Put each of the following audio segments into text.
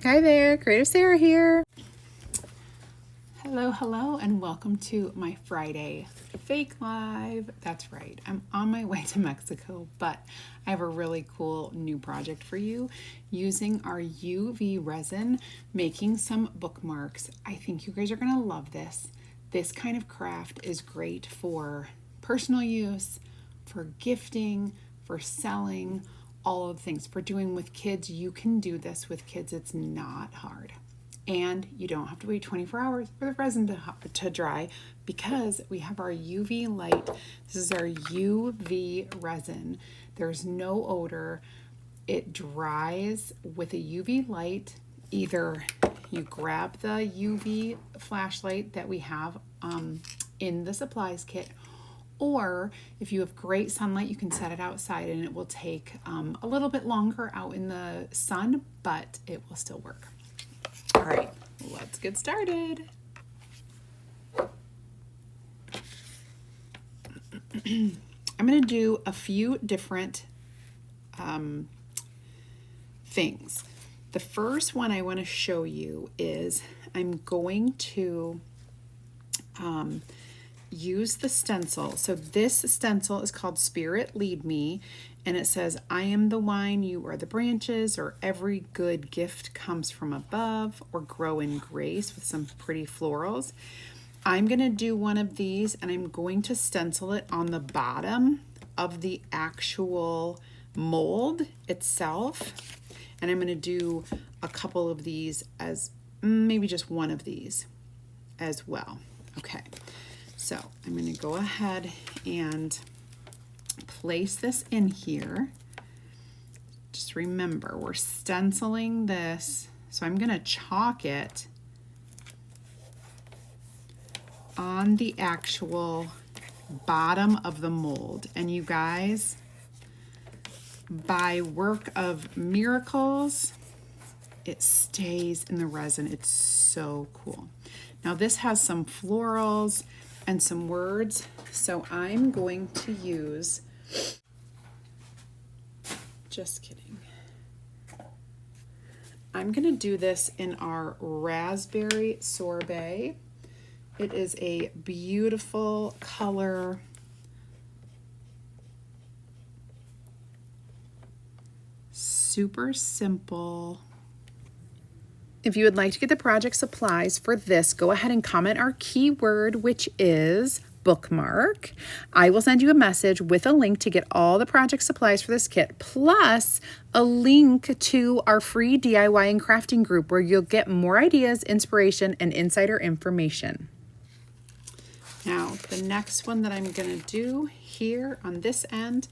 Hi there, CreativeSarah here. Hello, and welcome to my Friday fake live. That's right, I'm on my way to Mexico, but I have a really cool new project for you using our UV resin, making some bookmarks. I think you guys are gonna love this. This kind of craft is great for personal use, for gifting, for selling, all of the things. For doing with kids, you can do this with kids. It's not hard. And you don't have to wait 24 hours for the resin to dry because we have our UV light. This is our UV resin. There's no odor. It dries with a UV light. Either you grab the UV flashlight that we have in the supplies kit, or if you have great sunlight, you can set it outside and it will take a little bit longer out in the sun, but it will still work. All right, let's get started. I'm going to do a few different things. The first one I want to show you is I'm going to use the stencil. So this stencil is called Spirit Lead Me, and it says, I am the vine, you are the branches, or every good gift comes from above, or grow in grace, with some pretty florals. I'm going to do one of these, and I'm going to stencil it on the bottom of the actual mold itself. And I'm going to do a couple of these as maybe just one of these as well. Okay. So I'm going to go ahead and place this in here. Just remember, we're stenciling this, so I'm going to chalk it on the actual bottom of the mold. And you guys, by work of miracles, it stays in the resin. It's so cool. Now this has some florals and some words, so I'm going to use, just kidding, I'm going to do this in our raspberry sorbet. It is a beautiful color. Super simple. If you would like to get the project supplies for this, go ahead and comment our keyword, which is bookmark. I will send you a message with a link to get all the project supplies for this kit, plus a link to our free DIY and crafting group where you'll get more ideas, inspiration, and insider information. Now, the next one that I'm going to do here on this end,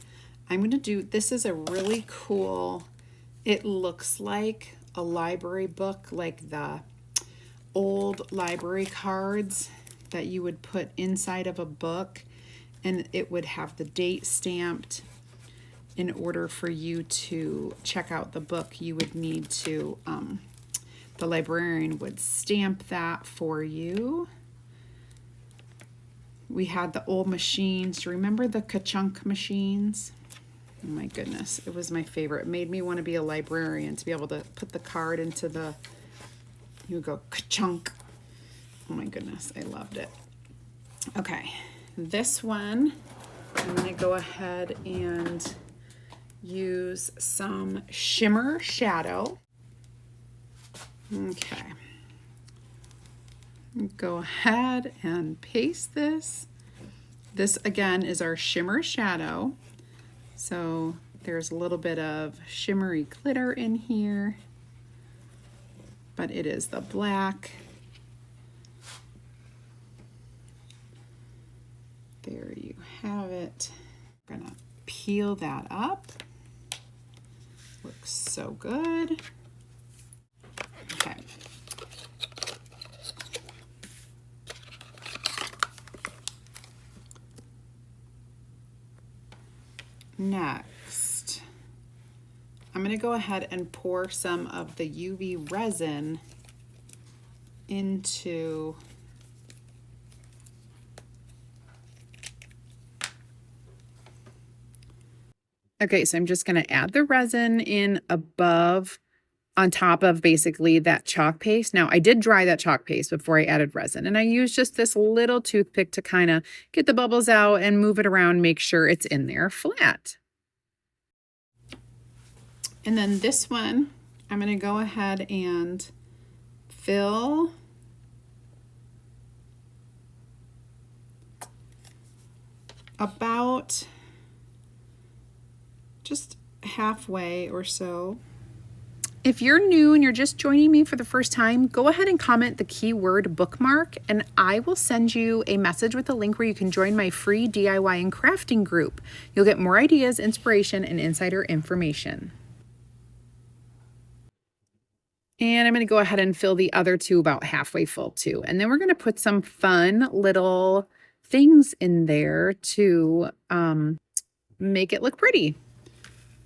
I'm going to do, this is a really cool, it looks like a library book, like the old library cards that you would put inside of a book, and it would have the date stamped. In order for you to check out the book, you would need to, the librarian would stamp that for you. We had the old machines. Do you remember the ka-chunk machines? Oh my goodness, it was my favorite. It made me want to be a librarian, to be able to put the card into the, you would go ka-chunk. Oh my goodness, I loved it. Okay, this one, I'm going to go ahead and use some shimmer shadow. Okay. Go ahead and paste this. This again is our shimmer shadow. So there's a little bit of shimmery glitter in here, but it is the black. There you have it. I'm gonna peel that up. Looks so good. Okay. Next, I'm going to go ahead and pour some of the UV resin into Okay, so I'm just going to add the resin in above on top of basically that chalk paste. Now I did dry that chalk paste before I added resin, and I used just this little toothpick to kind of get the bubbles out and move it around, make sure it's in there flat. And then this one, I'm going to go ahead and fill about just halfway or so. If you're new and you're just joining me for the first time, go ahead and comment the keyword bookmark, and I will send you a message with a link where you can join my free DIY and crafting group. You'll get more ideas, inspiration, and insider information. And I'm going to go ahead and fill the other two about halfway full too. And then we're going to put some fun little things in there to make it look pretty.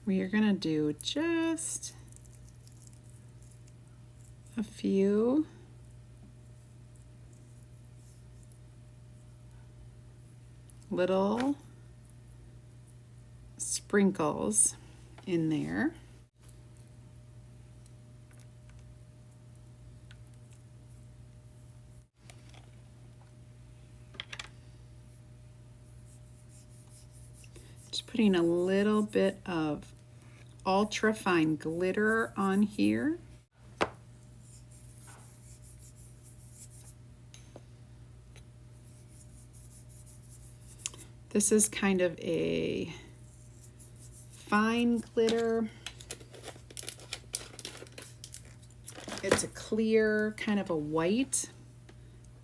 We are going to do just a few little sprinkles in there. Just putting a little bit of ultra fine glitter on here. This is kind of a fine glitter. It's a clear, kind of a white,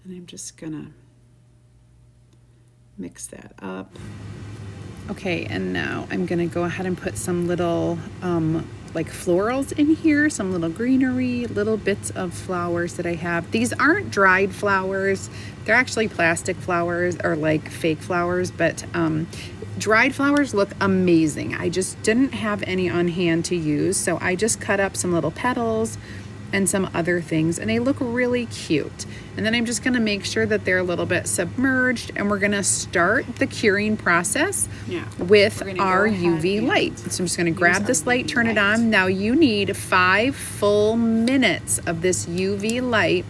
and I'm just gonna mix that up. Okay, and now I'm gonna go ahead and put some little like florals in here, some little greenery, little bits of flowers that I have. These aren't dried flowers. They're actually plastic flowers or like fake flowers, but dried flowers look amazing. I just didn't have any on hand to use, so I just cut up some little petals and some other things, and they look really cute. And then I'm just gonna make sure that they're a little bit submerged, and we're gonna start the curing process with our UV light. So I'm just gonna grab this light, turn it on. Now you need 5 full minutes of this UV light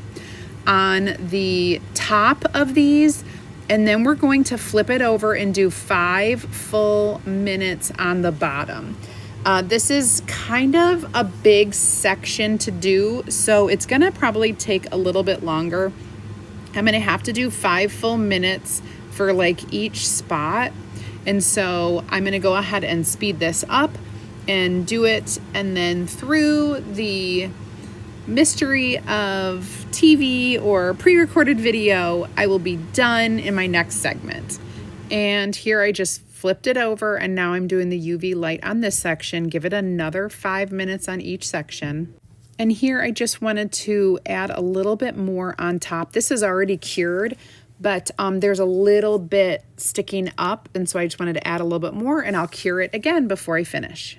on the top of these, and then we're going to flip it over and do 5 full minutes on the bottom. This is kind of a big section to do, so it's gonna probably take a little bit longer. I'm gonna have to do 5 full minutes for like each spot, and so I'm gonna go ahead and speed this up and do it, and then through the mystery of TV or pre-recorded video, I will be done in my next segment. And here I just flipped it over, and now I'm doing the UV light on this section. Give it another 5 minutes on each section. And here I just wanted to add a little bit more on top. This is already cured, but there's a little bit sticking up, and so I just wanted to add a little bit more, and I'll cure it again before I finish.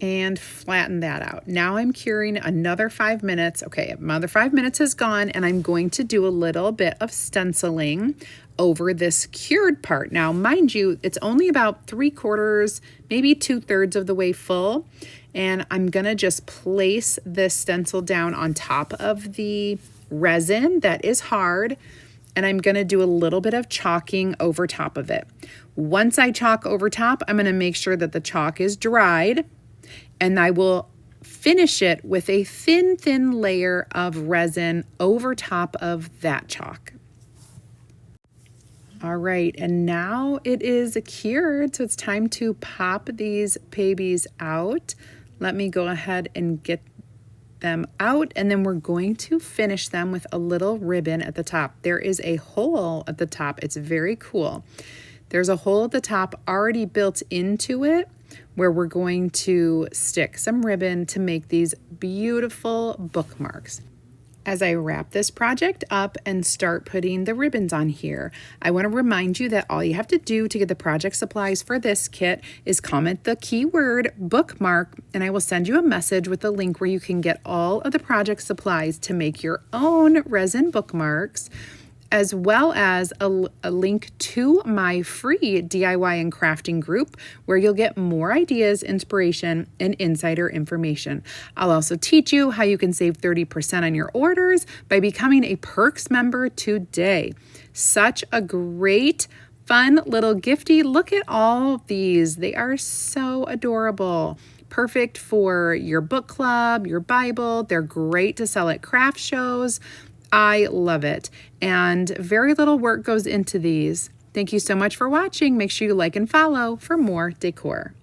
And flatten that out. Now I'm curing another 5 minutes. Okay, another 5 minutes has gone, and I'm going to do a little bit of stenciling over this cured part. Now, mind you, it's only about 3/4, maybe 2/3 of the way full, and I'm gonna just place this stencil down on top of the resin that is hard, and I'm gonna do a little bit of chalking over top of it. Once I chalk over top, I'm gonna make sure that the chalk is dried, and I will finish it with a thin layer of resin over top of that chalk. All right, and now it is cured, so it's time to pop these babies out. Let me go ahead and get them out, and then we're going to finish them with a little ribbon at the top. There is a hole at the top. It's very cool. There's a hole at the top already built into it, where we're going to stick some ribbon to make these beautiful bookmarks. As I wrap this project up and start putting the ribbons on here, I want to remind you that all you have to do to get the project supplies for this kit is comment the keyword bookmark, and I will send you a message with a link where you can get all of the project supplies to make your own resin bookmarks. as well as a link to my free DIY and crafting group where you'll get more ideas, inspiration, and insider information. I'll also teach you how you can save 30% on your orders by becoming a Perks member today. Such a great, fun little gifty. Look at all of these. They are so adorable. Perfect for your book club, your Bible. They're great to sell at craft shows. I love it. And very little work goes into these. Thank you so much for watching. Make sure you like and follow for more decor.